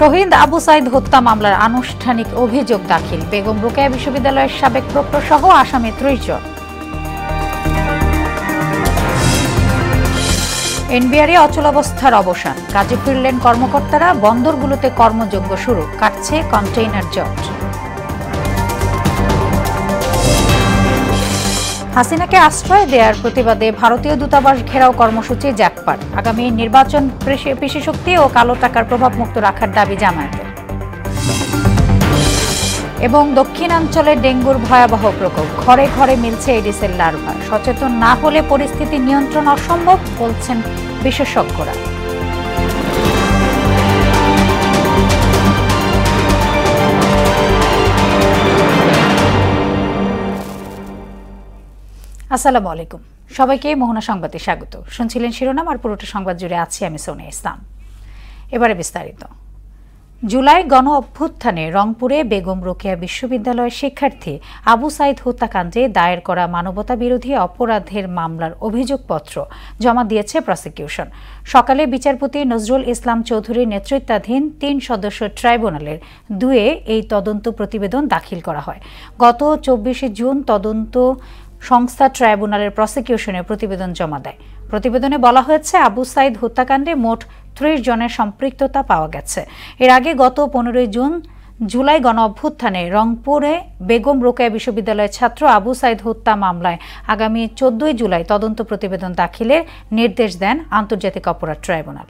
শহীদ আবু সাইদ হত্যা মামলার আনুষ্ঠানিক অভিযোগ দাখিল। বেগম রোকেয়া বিশ্ববিদ্যালয়ের সাবেক প্রক্টর সহ আসামি 30 জন। এনবিআরে অচলাবস্থার অবসান, কাজে ফিরলেন কর্মকর্তারা। বন্দরগুলোতে কর্মযজ্ঞ শুরু, কাটছে কন্টেইনার জট। হাসিনাকে আশ্রয় দেওয়ার প্রতিবাদে ভারতীয় দূতাবাস ঘেরাও কর্মসূচি জাকপার। আগামী নির্বাচন পেশিশক্তি ও কালো টাকার প্রভাবমুক্ত রাখার দাবি জামায়াতের। এবং দক্ষিণাঞ্চলে ডেঙ্গুর ভয়াবহ প্রকোপ, ঘরে ঘরে মিলছে এডিসের লার্ভা। সচেতন না হলে পরিস্থিতি নিয়ন্ত্রণ অসম্ভব বলছেন বিশেষজ্ঞরা। আসসালামু আলাইকুম, সবাইকে মোহনা সংবাদে স্বাগত। শুনছিলেন শিরোনাম, আর পুরোটা সংবাদ জুড়ে আছি আমি সোনিয়া ইসলাম। এবারে বিস্তারিত। জুলাই গণ অভ্যুত্থানে রংপুরে বেগম রোকেয়া বিশ্ববিদ্যালয়ের শিক্ষার্থী আবু সাইদ হত্যাকাণ্ডে দায়ের করা মানবতা বিরোধী অপরাধের মামলার অভিযোগপত্র জমা দিয়েছে প্রসিকিউশন। সকালে বিচারপতি নজরুল ইসলাম চৌধুরীর নেতৃত্বাধীন 3 সদস্য ট্রাইব্যুনালের 2-এ এই তদন্ত প্রতিবেদন দাখিল করা হয়। গত 24 জুন তদন্ত সংস্থা ট্রাইব্যুনালের প্রসিকিউশনের প্রতিবেদন জমা দেয়। প্রতিবেদনে বলা হয়েছে, আবু সাইদ হত্যাকাণ্ডে মোট 30 জনের সম্পৃক্ততা পাওয়া গেছে। এর আগে গত 15 জুলাই গণ অভ্যুত্থানে রংপুরে বেগম রোকেয়া বিশ্ববিদ্যালয়ের ছাত্র আবু সাইদ হত্যা মামলায় আগামী 14 জুলাই তদন্ত প্রতিবেদন দাখিলের নির্দেশ দেন আন্তর্জাতিক অপরাধ ট্রাইব্যুনাল।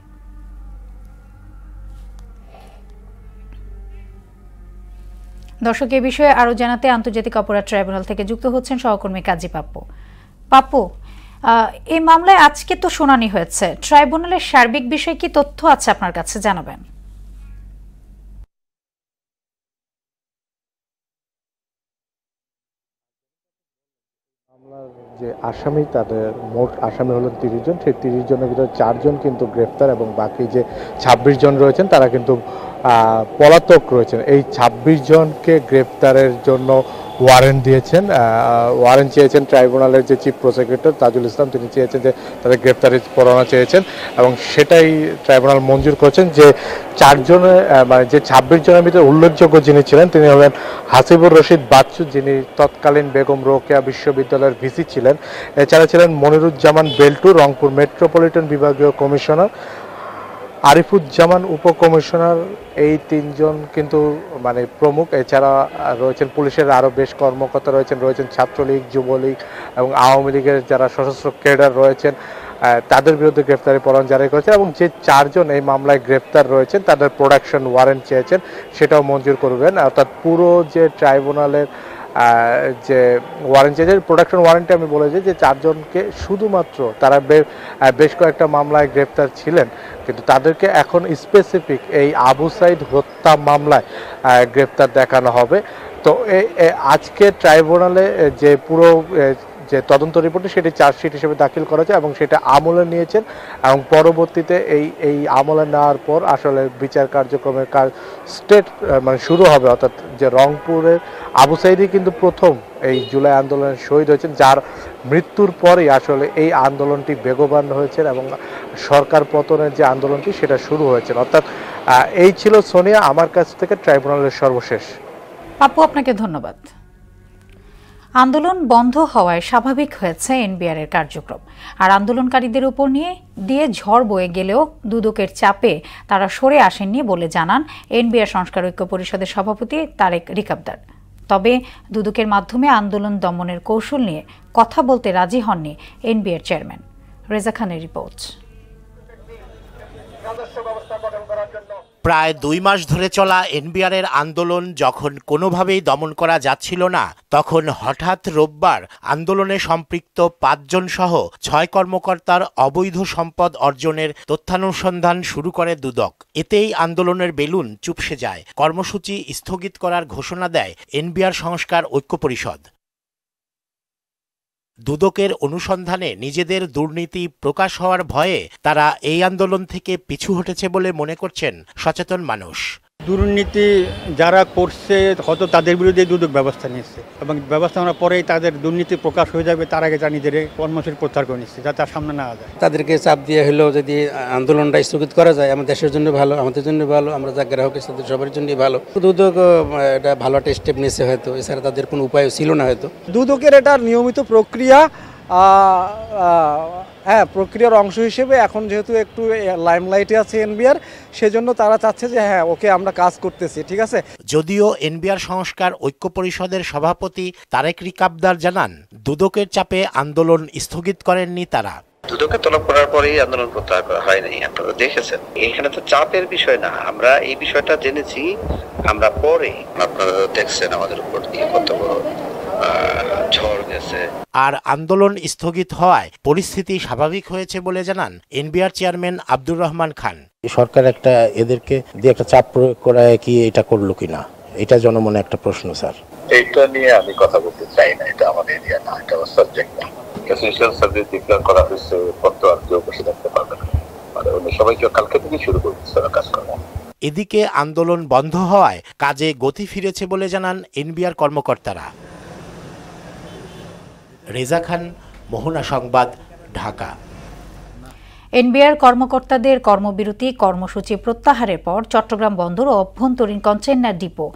দর্শক, এ বিষয়ে আরো জানাতে আন্তর্জাতিক অপরাধ ট্রাইব্যুনাল থেকে যুক্ত হচ্ছেন সহকর্মী কাজী পাপ্পু। এই মামলায় আজকে তো শুনানি হয়েছে, ট্রাইব্যুনালের সার্বিক বিষয়ে কি তথ্য আছে আপনার কাছে, জানাবেন? মামলার যে আসামি, তাদের মোট আসামি হলেন 30 জন। সেই 30 জনের ভিতরে 4 জন কিন্তু গ্রেফতার এবং বাকি যে 26 জন রয়েছেন তারা কিন্তু পলাতক রয়েছেন। এই 26 জনকে গ্রেফতারের জন্য ওয়ারেন্ট দিয়েছেন, ওয়ারেন্ট চেয়েছেন ট্রাইব্যুনালের যে চিফ প্রসিকিউটর তাজুল ইসলাম। তিনি চেয়েছেন যে তাদের গ্রেফতারি পরোয়ানা চেয়েছেন এবং সেটাই ট্রাইব্যুনাল মঞ্জুর করেছেন। যে 4 জনের মানে যে 26 জনের ভিতরে উল্লেখযোগ্য যিনি ছিলেন তিনি হলেন হাসিবুর রশিদ বাচ্চু, যিনি তৎকালীন বেগম রোকেয়া বিশ্ববিদ্যালয়ের ভিসি ছিলেন। এছাড়া ছিলেন মনিরুজ্জামান বেল্টু, রংপুর মেট্রোপলিটন বিভাগীয় কমিশনার, আরিফুজ্জামান উপকমিশনার। এই 3 জন কিন্তু মানে প্রমুখ। এছাড়া রয়েছেন পুলিশের আরও বেশ কর্মকর্তা রয়েছেন ছাত্রলীগ, যুবলীগ এবং আওয়ামী লীগের যারা সশস্ত্র ক্যাডার রয়েছেন, তাদের বিরুদ্ধে গ্রেফতারি পরোয়ানা জারি করেছেন। এবং যে 4 জন এই মামলায় গ্রেফতার রয়েছেন তাদের প্রোডাকশন ওয়ারেন্ট চেয়েছেন, সেটাও মঞ্জুর করবেন। অর্থাৎ পুরো যে ট্রাইব্যুনালের যে ওয়ারেন্ট চেয়েছে, প্রোডাকশন ওয়ারেন্টে আমি বলেছি যে 4 জনকে শুধুমাত্র তারা বেশ কয়েকটা মামলায় গ্রেফতার ছিলেন, কিন্তু তাদেরকে এখন স্পেসিফিক এই আবু সাইদ হত্যা মামলায় গ্রেফতার দেখানো হবে। তো আজকে ট্রাইব্যুনালে যে পুরো যে তদন্ত রিপোর্টটি সেটি চার্জশিট হিসেবে দাখিল করা যায় এবং সেটা আমলে নিয়েছেন এবং পরবর্তীতে এই আমলে নেওয়ার পর আসলে বিচার কার্যক্রমের কাজ মানে শুরু হবে। অর্থাৎ যে রংপুরের আবু সাইদই কিন্তু প্রথম এই জুলাই আন্দোলনের শহীদ হয়েছেন, যার মৃত্যুর পরেই আসলে এই আন্দোলনটি বেগবান হয়েছে এবং সরকার পতনের যে আন্দোলনটি সেটা শুরু হয়েছে। অর্থাৎ এই ছিল সোনিয়া আমার কাছ থেকে ট্রাইব্যুনালের সর্বশেষ। পাপ্পু, আপনাকে ধন্যবাদ। আন্দোলন বন্ধ হওয়ায় স্বাভাবিক হয়েছে এনবিআরের কার্যক্রম। আর আন্দোলনকারীদের উপর দিয়ে ঝড় বয়ে গেলেও দুদকের চাপে তারা সরে আসেননি বলে জানান এনবিআর সংস্কার ঐক্য পরিষদের সভাপতি তারেক রিকাবদার। তবে দুদকের মাধ্যমে আন্দোলন দমনের কৌশল নিয়ে কথা বলতে রাজি হননি এনবিআর চেয়ারম্যান। রেজা খানের রিপোর্ট। প্রায় 2 মাস ধরে চলা এনবিআরের আন্দোলন যখন কোনোভাবেই দমন করা যাচ্ছিল না, তখন হঠাৎ রোববার আন্দোলনে সম্পৃক্ত 5 জন সহ 6 কর্মকর্তার অবৈধ সম্পদ অর্জনের তথ্যানুসন্ধান শুরু করে দুদক। এতেই আন্দোলনের বেলুন চুপসে যায়। কর্মসূচি স্থগিত করার ঘোষণা দেয় এনবিআর সংস্কার ঐক্য পরিষদ। দুদকের অনুসন্ধানে নিজেদের দুর্নীতি প্রকাশ হওয়ার ভয়ে তারা এই আন্দোলন থেকে পিছু হটেছে বলে মনে করছেন সচেতন মানুষ। দুর্নীতি যারা করছে হয়তো তাদের বিরুদ্ধে দুদক ব্যবস্থা নিচ্ছে এবং ব্যবস্থা নেওয়ার পরেই তাদের দুর্নীতি প্রকাশ হয়ে যাবে, তার আগে তারা নিজেদের কর্মসূচি প্রত্যাহার করে নিচ্ছে যাতে আর সামনে না যায়। তাদেরকে চাপ দিয়ে হলেও যদি আন্দোলনটা স্থগিত করা যায় আমার দেশের জন্য ভালো, আমাদের জন্য ভালো, আমরা যা গ্রাহক তাদের সবার জন্যই ভালো। দুদক এটা ভালো একটা স্টেপ নিয়েছে হয়তো, এছাড়া তাদের কোনো উপায় ছিল না হয়তো। দুদকের এটা নিয়মিত প্রক্রিয়া, হ্যাঁ প্রক্রিয়ার অংশ হিসেবে এখন যেহেতু একটু লাইমলাইটে আছে এনবিআর, সেজন্য তারা চাচ্ছে যে হ্যাঁ ওকে আমরা কাজ করতেছি, ঠিক আছে। যদিও এনবিআর সংস্কার ঐক্য পরিষদের সভাপতি তারেক রিকাবদার জানান, দুদকের চাপে আন্দোলন স্থগিত করেননি তারা। দুদকে তলব করার পরেই আন্দোলন প্রত্যাহার করা হয় নাই, আপনারা দেখেছেন। এখানে তো চাপের বিষয় না, আমরা এই বিষয়টা জেনেছি আমরা পরে, আপনারা দেখছেন আমাদের উপর দিয়ে কত বড় ঝড় গেছে। আর আন্দোলন স্থগিত হওয়ায় পরিস্থিতি স্বাভাবিক হয়েছে বলে জানান এনবিআর চেয়ারম্যান আব্দুর রহমান খান। সরকার একটা এদেরকে দিয়ে একটা চাপ প্রয়োগ করায় কি এটা করলো কিনা, এটা জনমনে একটা প্রশ্ন স্যার। এটা নিয়ে আমি কথা বলতে চাই না, এটা আমাদের এরিয়া না, এটা সাবজেক্ট না। এসেনশিয়াল সার্ভিস ডিক্লেয়ার করা হয়েছে, পত্র আর কেউ বসে থাকতে পারবে না, মানে অন্য সবাইকে কালকে থেকে শুরু করবে কাজ করা। এদিকে আন্দোলন বন্ধ হওয়ায় কাজে গতি ফিরেছে বলে জানান এনবিআর কর্মকর্তারা। রেজা খান, মোহনা সংবাদ, ঢাকা। এনবিআর কর্মকর্তাদের কর্মবিরতি কর্মসূচি প্রত্যাহারের পর চট্টগ্রাম বন্দর ও অভ্যন্তরীণ কন্টেইনার ডিপো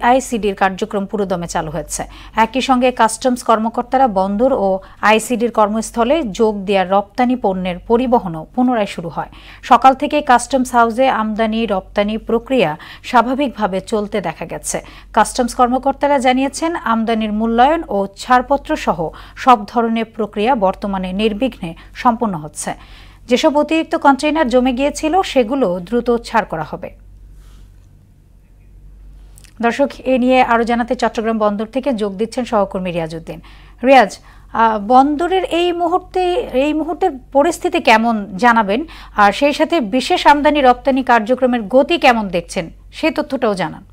আইসিডির কার্যক্রম পুরোদমে চালু হয়েছে। একই সঙ্গে কাস্টমস কর্মকর্তারা বন্দর ও আইসিডির কর্মস্থলে যোগ দেওয়ার রপ্তানি পণ্যের পরিবহনও পুনরায় শুরু হয়। সকাল থেকে কাস্টমস হাউসে আমদানি রপ্তানি প্রক্রিয়া স্বাভাবিকভাবে চলতে দেখা গেছে। কাস্টমস কর্মকর্তারা জানিয়েছেন, আমদানির মূল্যায়ন ও ছাড়পত্র সহ সব ধরনের প্রক্রিয়া বর্তমানে নির্বিঘ্নে সম্পন্ন হচ্ছে। যেসব অতিরিক্ত কন্টেইনার জমে গিয়েছিল সেগুলো দ্রুত ছাড় করা হবে। দর্শক, এ নিয়ে আরো জানাতে চট্টগ্রাম বন্দর থেকে যোগ দিচ্ছেন সহকর্মী রিয়াজউদ্দিন। রিয়াজ, বন্দরের এই মুহূর্তের পরিস্থিতি কেমন জানাবেন, আর সেই সাথে বিশেষ আমদানি রপ্তানি কার্যক্রমের গতি কেমন দেখছেন সেই তথ্যটাও জানান।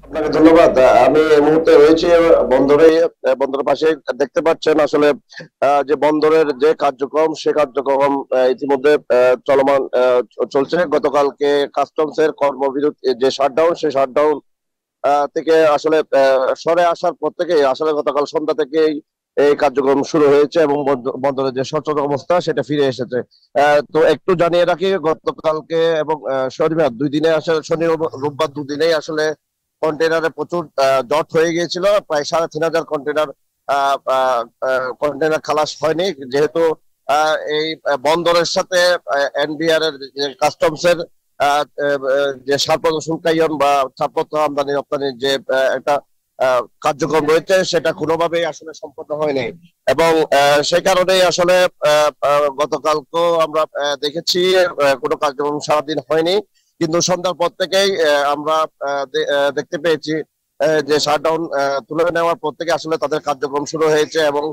আপনাকে ধন্যবাদ। আমি এই মুহূর্তে রয়েছি বন্দরের পাশে। দেখতে পাচ্ছেন আসলে যে বন্দরের যে কার্যক্রম সে কার্যক্রম ইতিমধ্যে চলমান চলছে। গতকালকে কাস্টমস এর কর্মবিরতি যে শাটডাউন, সেই শাটডাউন থেকে আসলে সরে আসার পর থেকে আসলে গতকাল সন্ধ্যা থেকেই এই কার্যক্রম শুরু হয়েছে এবং বন্দরের যে সচল অবস্থা সেটা ফিরে এসেছে। তো একটু জানিয়ে রাখি, গতকালকে এবং শনিবার দুই দিনে আসলে শনি রোববার দুদিনেই আসলে কন্টেনারে প্রচুর জট হয়ে গিয়েছিল। প্রায় ৩,৫০০ কন্টেনার খালাস হয়নি, যেহেতু এই বন্দরের সাথে এনবিআর এর কাস্টমস এর যে ছাড়পত্র শুল্কায়ন বা ছাড়পত্র আমদানি রপ্তানির যে একটা কার্যক্রম রয়েছে সেটা কোনোভাবেই আসলে সম্পন্ন হয়নি এবং সেই কারণেই আসলে গতকালকেও আমরা দেখেছি কোনো কার্যক্রম সারাদিন হয়নি, কিন্তু সন্ধ্যার পর থেকেই আমরা দেখতে পেয়েছি যে শাটডাউন তুলে নেওয়ার পর থেকে আসলে তাদের কার্যক্রম শুরু হয়েছে এবং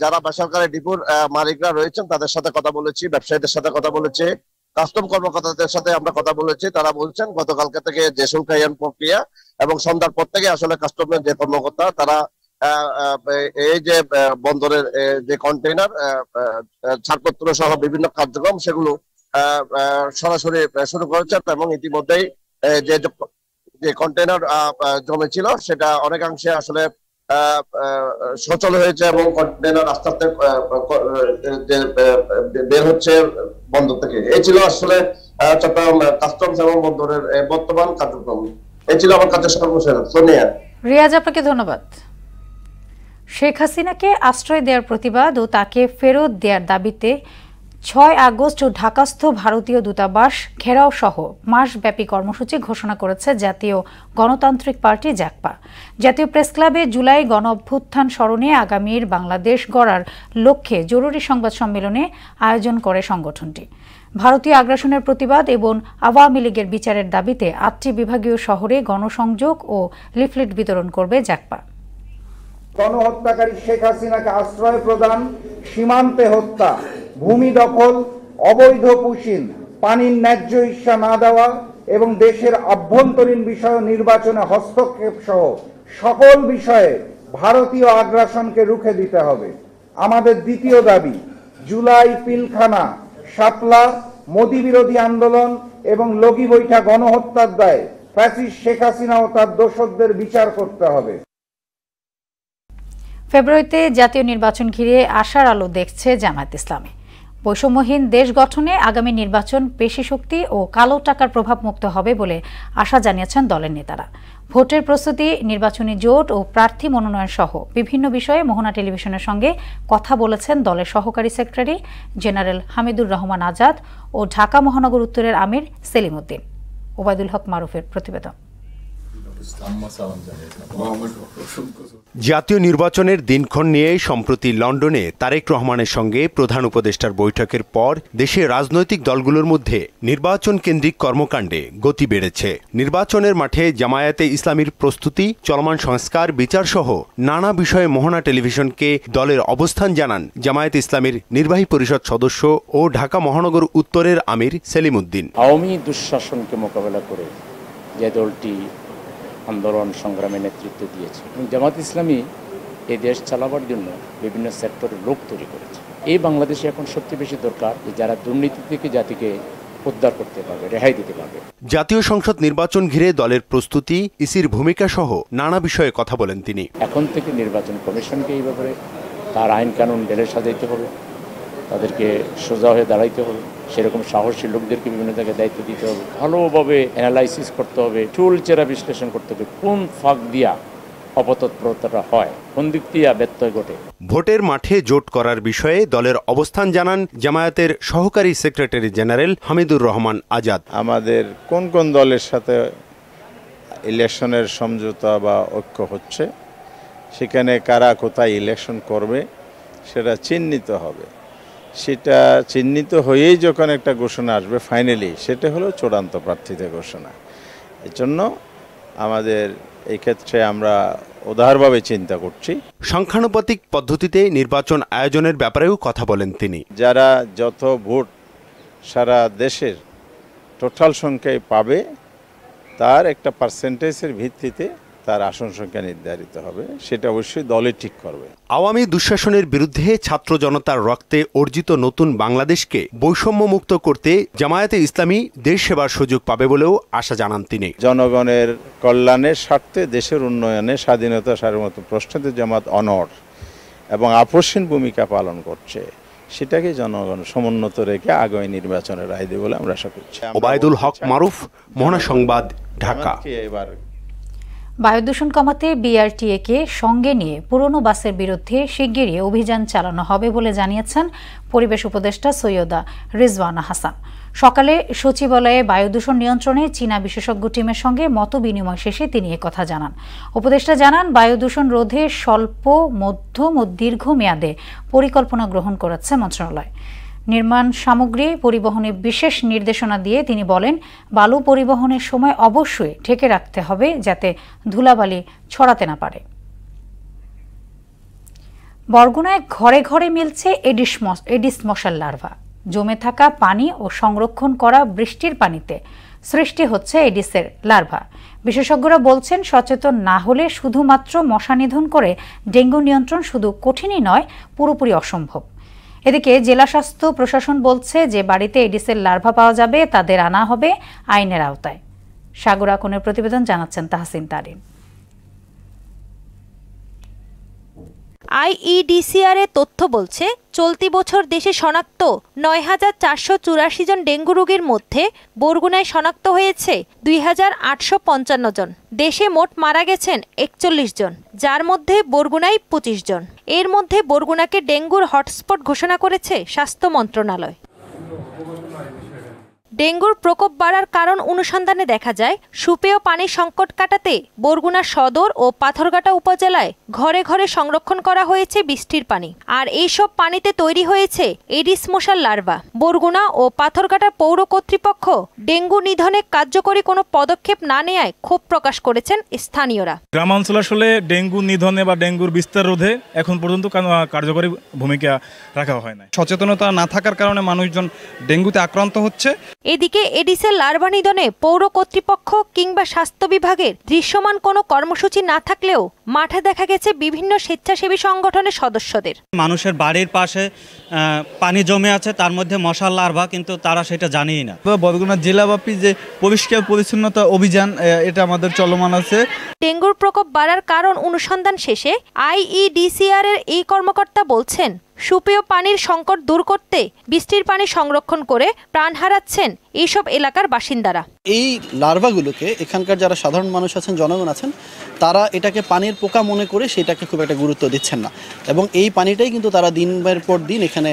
যারা বেসরকারি ডিপোর মালিকরা রয়েছেন তাদের সাথে কথা বলেছি, ব্যবসায়ীদের সাথে কথা বলেছি, কাস্টম কর্মকর্তাদের সাথে আমরা কথা বলেছি। তারা বলছেন গতকালকে থেকে যে শুল্কায়ন প্রক্রিয়া এবং সন্ধ্যার পর থেকে আসলে কাস্টমের যে কর্মকর্তা তারা এই যে বন্দরের যে কন্টেইনার ছাড়পত্র সহ বিভিন্ন কার্যক্রম সেগুলো সরাসরি শুরু করেছেন এবং ইতিমধ্যেই যে কন্টেইনার জমেছিল সেটা অনেকাংশে আসলে সচল হয়েছে এবং কন্টেইনার আস্তে আস্তে বের হচ্ছে বন্দর থেকে। এই ছিল আসলে চট্টগ্রাম কাস্টমস এবং বন্দরের বর্তমান কার্যক্রম। এই ছিল আমার কাছে সর্বশেষ। সোনিয়া। রিয়াজ, আপনাকে ধন্যবাদ। শেখ হাসিনাকে আশ্রয় দেওয়ার প্রতিবাদ ও তাকে ফেরত দেওয়ার দাবিতে ৬ আগস্ট ঢাকাস্থ ভারতীয় দূতাবাস ঘেরাও সহ মাসব্যাপী কর্মসূচি ঘোষণা করেছে জাতীয় গণতান্ত্রিক পার্টি জাকপা। জাতীয় প্রেস ক্লাবে জুলাই গণ অভ্যুত্থান স্মরণে আগামীর বাংলাদেশ গড়ার লক্ষ্যে জরুরি সংবাদ সম্মেলনে আয়োজন করে সংগঠনটি। ভারতীয় আগ্রাসনের প্রতিবাদ এবং আওয়ামী লীগের বিচারের দাবিতে ৮টি বিভাগীয় শহরে গণসংযোগ ও লিফলেট বিতরণ করবে জাকপা। গণহত্যাকারী শেখ হাসিনাকে আশ্রয় প্রদান, সীমান্তে হত্যা, ভূমি দখল, অবৈধ পুশিন, পানির ন্যায্য ইচ্ছা না দেওয়া এবং দেশের আভ্যন্তরীণ বিষয় নির্বাচনে হস্তক্ষেপ সহ সকল বিষয়ে ভারতীয় আগ্রাসনকে রুখে দিতে হবে। আমাদের দ্বিতীয় দাবি, জুলাই পিলখানা, শাপলা, মোদি বিরোধী আন্দোলন এবং লগি বৈঠা গণহত্যার দায়ে ফ্যাসিস্ট শেখ হাসিনা ও তার দোসরদের বিচার করতে হবে। ফেব্রুয়ারিতে জাতীয় নির্বাচন ঘিরে আশার আলো দেখছে জামায়াত ইসলামী। বৈষম্যহীন দেশ গঠনে আগামী নির্বাচন পেশি শক্তি ও কালো টাকার প্রভাব মুক্ত হবে বলে আশা জানিয়েছেন দলের নেতারা। ভোটের প্রস্তুতি, নির্বাচনী জোট ও প্রার্থী মনোনয়ন সহ বিভিন্ন বিষয়ে মোহনা টেলিভিশনের সঙ্গে কথা বলেছেন দলের সহকারী সেক্রেটারি জেনারেল হামিদুর রহমান আজাদ ও ঢাকা মহানগর উত্তরের আমির সেলিম উদ্দিন। ওবায়দুল হক মারুফের প্রতিবেদন। জাতীয় নির্বাচনের দিনক্ষণ নিয়ে সম্প্রতি লন্ডনে তারেক রহমানের সঙ্গে প্রধান উপদেষ্টার বৈঠকের পর দেশে রাজনৈতিক দলগুলোর মধ্যে নির্বাচন কেন্দ্রিক কর্মকাণ্ডে গতি বেড়েছে। নির্বাচনের মাঠে জামায়াতে ইসলামীর প্রস্তুতি, চলমান সংস্কার, বিচার সহ নানা বিষয়ে মোহনা টেলিভিশনকে দলের অবস্থান জানান জামায়াতে ইসলামীর নির্বাহী পরিষদ সদস্য ও ঢাকা মহানগর উত্তরের আমির সেলিম উদ্দিন। আওয়ামী দুঃশাসনকে মোকাবেলা করে যে দলটি আন্দোলন সংগ্রামে নেতৃত্ব দিয়েছে এবং জামায়াত ইসলামী এই দেশ চালাবার জন্য বিভিন্ন সেক্টরে লোক তৈরি করেছে। এই বাংলাদেশে এখন সবচেয়ে বেশি দরকার যে যারা দুর্নীতি থেকে জাতিকে উদ্ধার করতে পারবে, রেহাই দিতে পারবে। জাতীয় সংসদ নির্বাচন ঘিরে দলের প্রস্তুতি, ইসির ভূমিকা সহ নানা বিষয়ে কথা বলেন তিনি। এখন থেকে নির্বাচন কমিশনকে এই ব্যাপারে তার আইন কানুন ঢেলে সাজাইতে হবে, তাদেরকে সোজা হয়ে দাঁড়াইতে হবে, সেরকম সাহসী লোকদেরকে বিভিন্ন জায়গায় দায়িত্ব দিতে হবে, ভালোভাবে অ্যানালাইসিস করতে হবে, চুলচেরা বিশ্লেষণ করতে হবে কোন ফাঁক দিয়া অপতৎপরতাটা হয়, কোন দিক দিয়া ব্যত্যয় ঘটে। ভোটের মাঠে জোট করার বিষয়ে দলের অবস্থান জানান জামায়াতের সহকারী সেক্রেটারি জেনারেল হামিদুর রহমান আজাদ। আমাদের কোন কোন দলের সাথে ইলেকশনের সমঝোতা বা ঐক্য হচ্ছে, সেখানে কারা কোথায় ইলেকশন করবে সেটা চিহ্নিত হবে। সেটা চিহ্নিত হয়েই যখন একটা ঘোষণা আসবে ফাইনালি, সেটা হলো চূড়ান্ত প্রার্থীদের ঘোষণা। এর জন্য আমাদের এই ক্ষেত্রে আমরা উদারভাবে চিন্তা করছি। সংখ্যানুপাতিক পদ্ধতিতে নির্বাচন আয়োজনের ব্যাপারেও কথা বলেন তিনি। যারা যত ভোট সারা দেশের টোটাল সংখ্যায় পাবে তার একটা পার্সেন্টেজের ভিত্তিতে তার আসন সংখ্যা নির্ধারিত হবে, সেটা অবশ্যই দলে ঠিক করবে। আওয়ামী দুঃশাসনের বিরুদ্ধে ছাত্র জনতার রক্তে অর্জিত নতুন বাংলাদেশকে বৈষম্য মুক্ত করতে জামায়াতে ইসলামী দেশ সেবার সুযোগ পাবে বলেও আশা জানান তিনি। জনগণের কল্যাণের স্বার্থে দেশের উন্নয়নে স্বাধীনতা সার্বভৌমত্ব প্রশ্নতে জামাত অনড় এবং আপোষহীন ভূমিকা পালন করছে, সেটাকে জনগণ সমুন্নত রেখে আগামী নির্বাচনে রায় দেবে বলে আমরা আশা করছি। ওবায়দুল হক মারুফ, মোহনা সংবাদ, ঢাকা। বায়ু দূষণ কমাতে বিআরটিএ-কে সঙ্গে নিয়ে পুরনো বাসের বিরুদ্ধে শিগগিরই অভিযান চালানো হবে বলে জানিয়েছেন পরিবেশ উপদেষ্টা সৈয়দা রিজওয়ানা হাসান। সকালে সচিবালয়ে বায়ু দূষণ নিয়ন্ত্রণে চীনা বিশেষজ্ঞ টিমের সঙ্গে মতবিনিময় শেষে তিনি একথা জানান। উপদেষ্টা জানান, বায়ু দূষণ রোধে স্বল্প, মধ্যম ও দীর্ঘ মেয়াদে পরিকল্পনা গ্রহণ করেছে মন্ত্রণালয়। নির্মাণ সামগ্রী পরিবহনে বিশেষ নির্দেশনা দিয়ে তিনি বলেন, বালু পরিবহনের সময় অবশ্যই ঢেকে রাখতে হবে যাতে ধুলাবালি ছড়াতে না পারে। বরগুনায় ঘরে ঘরে মিলছে এডিস মশার লার্ভা। জমে থাকা পানি ও সংরক্ষণ করা বৃষ্টির পানিতে সৃষ্টি হচ্ছে এডিসের লার্ভা। বিশেষজ্ঞরা বলছেন, সচেতন না হলে শুধুমাত্র মশা নিধন করে ডেঙ্গু নিয়ন্ত্রণ শুধু কঠিনই নয়, পুরোপুরি অসম্ভব। এদিকে জেলা স্বাস্থ্য প্রশাসন বলছে, যে বাড়িতে এডিসের লার্ভা পাওয়া যাবে তাদের আনা হবে আইনের আওতায়। সাগর আকনের প্রতিবেদন, জানাচ্ছেন তাহসিন তারিন। আইইডিসিআর এর তথ্য বলছে, চলতি বছর দেশে শনাক্ত ৯,৪৮৪ জন ডেঙ্গু রোগীর মধ্যে বরগুনায় শনাক্ত হয়েছে ২,৮৫৫ জন। দেশে মোট মারা গেছেন ৪১ জন, যার মধ্যে বরগুনায় ২৫ জন। এর মধ্যে বরগুনাকে ডেঙ্গুর হটস্পট ঘোষণা করেছে স্বাস্থ্য মন্ত্রণালয়। ডেঙ্গুর প্রকোপ বাড়ার কারণ অনুসন্ধানে দেখা যায়, সুপেয় পানির সংকট কাটাতে বরগুনা সদর ও পাথরঘাটা উপজেলায় ঘরে ঘরে সংরক্ষণ করা হয়েছে বৃষ্টির পানি। আর এইসব পানিতে তৈরি হয়েছে এডিস মশার লার্ভা। বরগুনা ও পাথরঘাটার পৌর কর্তৃপক্ষ ডেঙ্গু নিধনে কার্যকরী কোনো পদক্ষেপ না নেয়ায় ক্ষোভ প্রকাশ করেছেন স্থানীয়রা। গ্রামাঞ্চলে আসলে ডেঙ্গু নিধনে বা ডেঙ্গুর বিস্তার রোধে এখন পর্যন্ত কার্যকরী ভূমিকা রাখা হয় না। সচেতনতা না থাকার কারণে মানুষজন ডেঙ্গুতে আক্রান্ত হচ্ছে। এদিকে এডিসের লার্ভা নিধনে পৌর কর্তৃপক্ষ কিংবা স্বাস্থ্য বিভাগের দৃশ্যমান কোনো কর্মসূচি না থাকলেও মাঠে দেখা গেছে বিভিন্ন স্বেচ্ছাসেবী সংগঠনের সদস্যদের। মানুষের বাড়ির পাশে পানি জমে আছে, তার মধ্যে মশার লার্ভা, কিন্তু তারা সেটা জানেই না। বরগুনা জেলাব্যাপী যে পরিষ্কার পরিচ্ছন্নতা অভিযান এটা আমাদের চলমান আছে। ডেঙ্গুর প্রকোপ বাড়ার কারণ অনুসন্ধান শেষে IEDCR এর এই কর্মকর্তা বলছেন, সুপেয় পানির সংকট দূর করতে বৃষ্টির পানি সংরক্ষণ করে প্রাণ হারাচ্ছেন এইসব এলাকার বাসিন্দারা। এই লার্ভাগুলোকে এখানকার যারা সাধারণ মানুষ আছেন, জনগণ আছেন, তারা এটাকে পানির পোকা মনে করে সেটাকে খুব একটা গুরুত্ব দিচ্ছেন না, এবং এই পানিটাই কিন্তু তারা দিনের পর দিন এখানে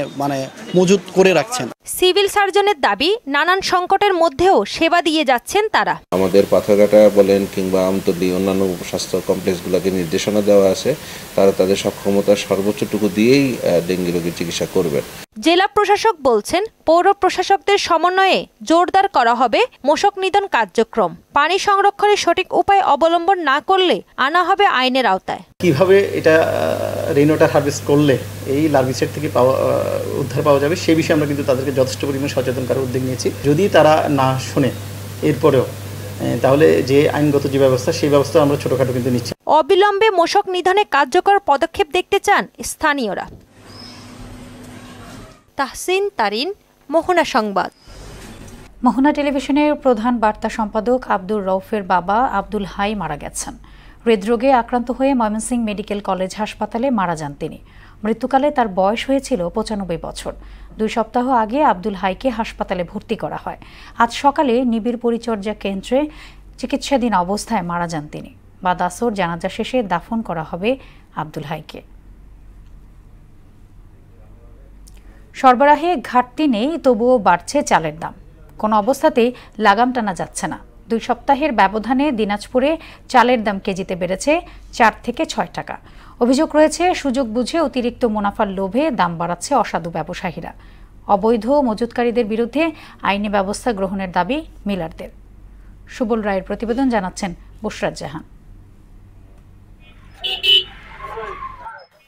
মজুত করে রাখছেন। সিভিল সার্জনের দাবি, নানান সংকটের মধ্যেও সেবা দিয়ে যাচ্ছেন তারা। আমাদের পাথরঘাটা বলেন কিংবা আমতলী অন্যান্য স্বাস্থ্য কমপ্লেক্সগুলোকে নির্দেশনা দেওয়া আছে, তারা তাদের সক্ষমতার সর্বোচ্চটুকু দিয়েই ডেঙ্গি রোগীর চিকিৎসা করবেন। জেলা প্রশাসক বলছেন, পৌর প্রশাসকদের সমন্বয়ে জোরদার করা হবে মশক নিধন কার্যক্রম। পানি সংরক্ষণের সঠিক উপায় অবলম্বন না করলে আনা হবে আইনের আওতায়। কিভাবে এটা রেইনওয়াটার হারভেস্ট করলে এই লার্ভিসাইড থেকে উদ্ধার পাওয়া যাবে সেই বিষয়ে আমরা কিন্তু তাদেরকে যথেষ্ট পরিমাণে সচেতন করার উদ্যোগ নিয়েছি। যদি তারা না শোনে এরপরেও, তাহলে যে আইনগত যে ব্যবস্থা সেই ব্যবস্থা আমরা ছোটখাটো কিন্তু নিচ্ছি। অবিলম্বে মশক নিধনে কার্যকর পদক্ষেপ দেখতে চান স্থানীয়রা। তাহসিন তারিন, মোহনা সংবাদ। মোহনা টেলিভিশনের প্রধান বার্তা সম্পাদক আব্দুর রউফের বাবা আব্দুল হাই মারা গেছেন। হৃদরোগে আক্রান্ত হয়ে ময়মনসিংহ মেডিকেল কলেজ হাসপাতালে মারা যান তিনি। মৃত্যুকালে তার বয়স হয়েছিল 95 বছর। 2 সপ্তাহ আগে আব্দুল হাইকে হাসপাতালে ভর্তি করা হয়। আজ সকালে নিবিড় পরিচর্যা কেন্দ্রে চিকিৎসাধীন অবস্থায় মারা যান তিনি। বাদ আসর জানাজা শেষে দাফন করা হবে আব্দুল হাইকে। সরবরাহে ঘাটতি নেই, তবুও বাড়ছে চালের দাম। কোনো অবস্থাতেই লাগাম টানা যাচ্ছে না। 2 সপ্তাহের ব্যবধানে দিনাজপুরে চালের দাম কেজিতে বেড়েছে 4 থেকে 6 টাকা। অভিযোগ রয়েছে, সুযোগ বুঝে অতিরিক্ত মুনাফার লোভে দাম বাড়াচ্ছে অসাধু ব্যবসায়ীরা। অবৈধ মজুতকারীদের বিরুদ্ধে আইনি ব্যবস্থা গ্রহণের দাবি মিলারদের। সুবল রায়ের প্রতিবেদন, জানাচ্ছেন বুশরাত জাহান।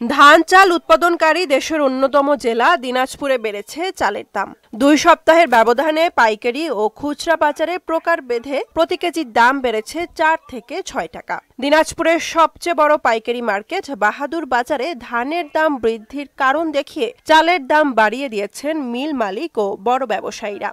ধান চাল উৎপাদনকারী দেশের অন্যতম জেলা দিনাজপুরে বেড়েছে চালের দাম। 2 সপ্তাহের ব্যবধানে পাইকারি ও খুচরা বাজারে প্রকারভেদে প্রতি কেজির দাম বেড়েছে 4 থেকে 6 টাকা। দিনাজপুরের সবচেয়ে বড় পাইকারি মার্কেট বাহাদুর বাজারে ধানের দাম বৃদ্ধির কারণ দেখিয়ে চালের দাম বাড়িয়ে দিয়েছেন মিল মালিক ও বড় ব্যবসায়ীরা।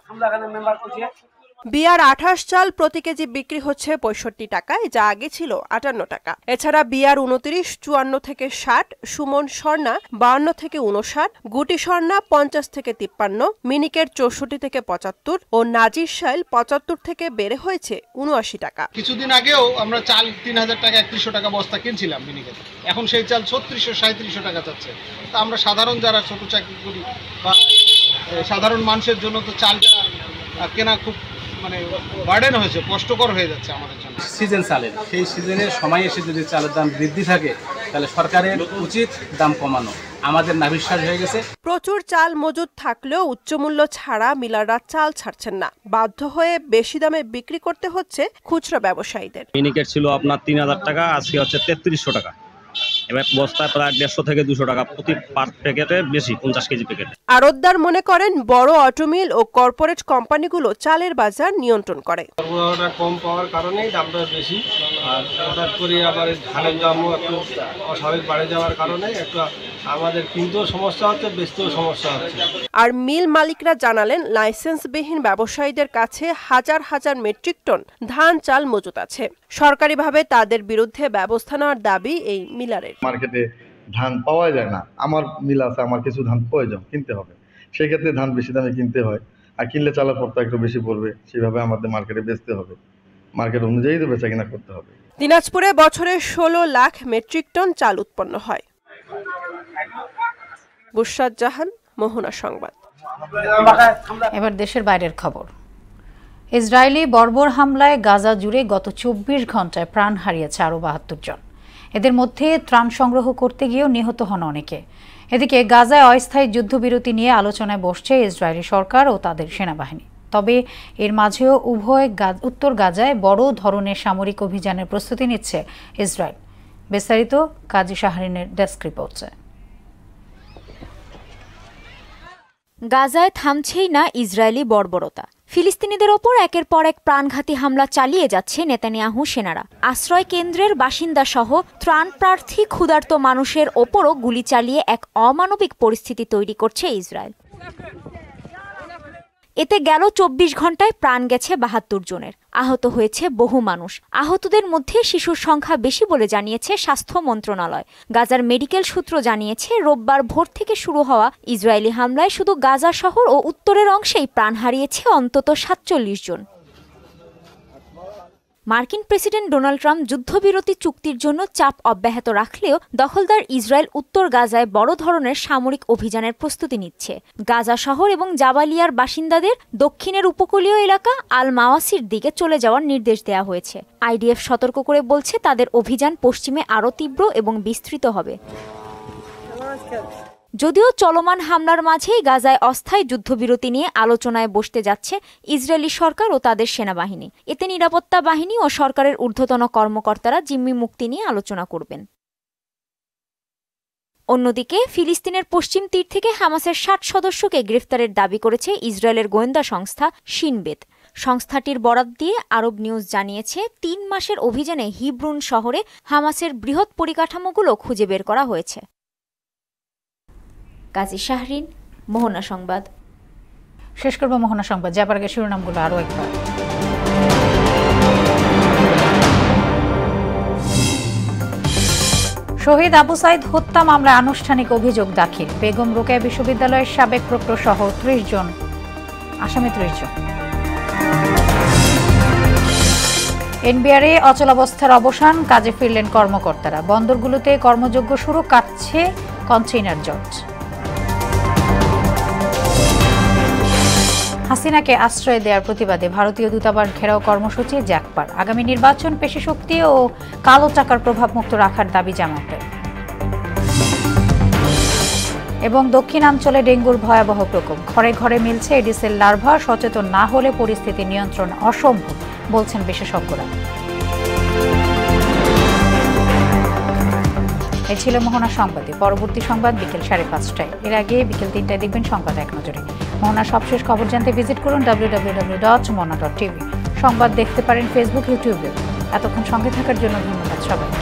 বিয়ার 28 চাল প্রতি কেজি বিক্রি হচ্ছে 65 টাকায়, যা আগে ছিল 58 টাকা। এছাড়া বিয়ার 29 54 থেকে 60, সুমন স্বর্ণা 52 থেকে 59, গুটি স্বর্ণা 50 থেকে 53, মিনিকেট 64 থেকে 75 ও নাজির শাইল 75 থেকে বেড়ে হয়েছে 79 টাকা। কিছুদিন আগেও আমরা চাল 3000 টাকা 3100 টাকা বস্তা কিনছিলাম মিনিকেট, এখন সেই চাল 3600 3700 টাকা যাচ্ছে। তা আমরা সাধারণ যারা ছোট চাকরি করি বা সাধারণ মানুষের জন্য তো চালটা কেনা খুব বার্ডেন হয়েছে, কষ্টকর হয়ে যাচ্ছে আমাদের জন্য। সিজন চালের সেই সিজনের সময় এসে যদি চালের দাম বৃদ্ধি থাকে, তাহলে সরকারের উচিত দাম কমানো। আমাদের নাভিশ্বাস হয়ে গেছে। প্রচুর চাল মজুদ থাকলেও উচ্চমূল্য ছাড়া মিলাররা চাল ছাড়ছেন না। বাধ্য হয়ে বেশি দামে বিক্রি করতে হচ্ছে খুচরা ব্যবসায়ীদের। মিনিকেট ছিল আপনার 3000 টাকা, আজকে হচ্ছে 3300 টাকা। এবার বস্তায় প্রায় 150 থেকে 200 টাকা প্রতি পার প্যাকেটে, বেশি 50 কেজি প্যাকেটে। আড়তদার মনে করেন, বড় অটোমিল ও কর্পোরেট কোম্পানিগুলো চালের বাজার নিয়ন্ত্রণ করে। সরবরাহটা কম পাওয়ার কারণেই দামটা বেশি, আর হঠাৎ করে আবার ধানের দামও একটু অস্বাভাবিক বেড়ে যাওয়ার কারণে একটা আমাদের কিনতেও সমস্যা হচ্ছে, বেচতেও সমস্যা হচ্ছে। আর মিল মালিকরা জানালেন, লাইসেন্সবিহীন ব্যবসায়ীদের কাছে হাজার হাজার মেট্রিক টন ধান চাল মজুত আছে। সরকারিভাবে তাদের বিরুদ্ধে ব্যবস্থা নেওয়ার দাবি এই মিলারের। মার্কেটে ধান পাওয়া যায় না, আমার মিল আছে, আমার কিছু ধান প্রয়োজন, কিনতে হবে। সেই ক্ষেত্রে ধান বেশি দামে কিনতে হয়, আর কিনলে চালের পড়তা একটু বেশি পড়বে, সেভাবে আমাদের মার্কেটে বেচতে হবে। মার্কেট অনুযায়ী তো বেচা কিনা করতে হবে। দিনাজপুরে বছরে 16 লাখ মেট্রিক টন চাল উৎপন্ন হয়। বুশরাত জাহান, মোহনা সংবাদ। এবার দেশের বাইরের খবর। ইসরায়েলি বর্বর হামলায় গাজা জুড়ে গত 24 ঘন্টায় প্রাণ হারিয়েছে আরও 72 জন। এদের মধ্যে ত্রাণ সংগ্রহ করতে গিয়েও নিহত হন অনেকে। এদিকে গাজায় অস্থায়ী যুদ্ধবিরতি নিয়ে আলোচনায় বসছে ইসরায়েলি সরকার ও তাদের সেনাবাহিনী। তবে এর মাঝেও উভয় উত্তর গাজায় বড় ধরনের সামরিক অভিযানের প্রস্তুতি নিচ্ছে ইসরায়েল। বিস্তারিত কাজী শাহরিনের ডেস্ক রিপোর্টে। গাজায় থামছেই না ইসরায়েলি বর্বরতা। ফিলিস্তিনিদের ওপর একের পর এক প্রাণঘাতী হামলা চালিয়ে যাচ্ছে নেতানিয়াহু সেনারা। আশ্রয় কেন্দ্রের বাসিন্দা সহ ত্রাণ প্রার্থী ক্ষুধার্ত মানুষের ওপরও গুলি চালিয়ে এক অমানবিক পরিস্থিতি তৈরি করছে ইসরায়েল। এতে গেল 24 ঘন্টায় প্রাণ গেছে 72 জনের, আহত হয়েছে বহু মানুষ। আহতদের মধ্যে শিশুর সংখ্যা বেশি বলে জানিয়েছে স্বাস্থ্য মন্ত্রণালয়। গাজার মেডিকেল সূত্র জানিয়েছে রোববার ভোর থেকে শুরু হওয়া ইসরায়েলি হামলায় শুধু গাজা শহর ও উত্তরের অংশেই প্রাণ হারিয়েছে অন্তত 47 জন। মার্কিন প্রেসিডেন্ট ডোনাল্ড ট্রাম্প যুদ্ধবিরতি চুক্তির জন্য চাপ অব্যাহত রাখলেও দখলদার ইসরায়েল উত্তর গাজায় বড় ধরনের সামরিক অভিযানের প্রস্তুতি নিচ্ছে। গাজা শহর এবং জাবালিয়ার বাসিন্দাদের দক্ষিণের উপকূলীয় এলাকা আল মাওয়াসির দিকে চলে যাওয়ার নির্দেশ দেওয়া হয়েছে। আইডিএফ সতর্ক করে বলছে তাদের অভিযান পশ্চিমে আরও তীব্র এবং বিস্তৃত হবে। যদিও চলমান হামলার মাঝেই গাজায় অস্থায়ী যুদ্ধবিরতি নিয়ে আলোচনায় বসতে যাচ্ছে ইসরায়েলি সরকার ও তাদের সেনাবাহিনী। এতে নিরাপত্তা বাহিনী ও সরকারের ঊর্ধ্বতন কর্মকর্তারা জিম্মি মুক্তি নিয়ে আলোচনা করবেন। অন্যদিকে ফিলিস্তিনের পশ্চিম তীর থেকে হামাসের 60 সদস্যকে গ্রেফতারের দাবি করেছে ইসরায়েলের গোয়েন্দা সংস্থা শিন বেত। সংস্থাটির বরাত দিয়ে আরব নিউজ জানিয়েছে 3 মাসের অভিযানে হিব্রুন শহরে হামাসের বৃহৎ পরিকাঠামোগুলো খুঁজে বের করা হয়েছে। কাজী শাহরিন, মোহনা সংবাদ। শেষ করব মোহনা সংবাদ, যাবার আগে শিরোনামগুলো আরও একবার। শহীদ আবু সাইদ হত্যা মামলায় আনুষ্ঠানিক অভিযোগ দাখিল। বেগম রোকেয়া বিশ্ববিদ্যালয়ের সাবেক প্রক্টর সহ 30 জন আসামি। 30 জন। এনবিআরে অচলাবস্থার অবসান, কাজে ফিরলেন কর্মকর্তারা। বন্দরগুলোতে কর্মযোগ্য শুরু, কাটছে কন্টেইনার জট। হাসিনাকে আশ্রয় দেওয়ার প্রতিবাদে ভারতীয় দূতাবাস ঘেরাও কর্মসূচি জ্যাকপার। আগামী নির্বাচন পেশিশক্তি ও কালো টাকার প্রভাব মুক্ত রাখার দাবি জামায়াতের। এবং দক্ষিণাঞ্চলে ডেঙ্গুর ভয়াবহ প্রকোপ, ঘরে ঘরে মিলছে এডিসের লার্ভা। সচেতন না হলে পরিস্থিতি নিয়ন্ত্রণ অসম্ভব বলছেন বিশেষজ্ঞরা। এই ছিল মোহনা সংবাদে। পরবর্তী সংবাদ বিকেল 5:30টায়। এর আগে বিকেল 3টায় দেখবেন সংবাদ এক নজরে। মোহনার সবশেষ খবর জানতে ভিজিট করুন www.mona.tv। সংবাদ দেখতে পারেন ফেসবুক, ইউটিউবে। এতক্ষণ সঙ্গে থাকার জন্য ধন্যবাদ সবাইকে।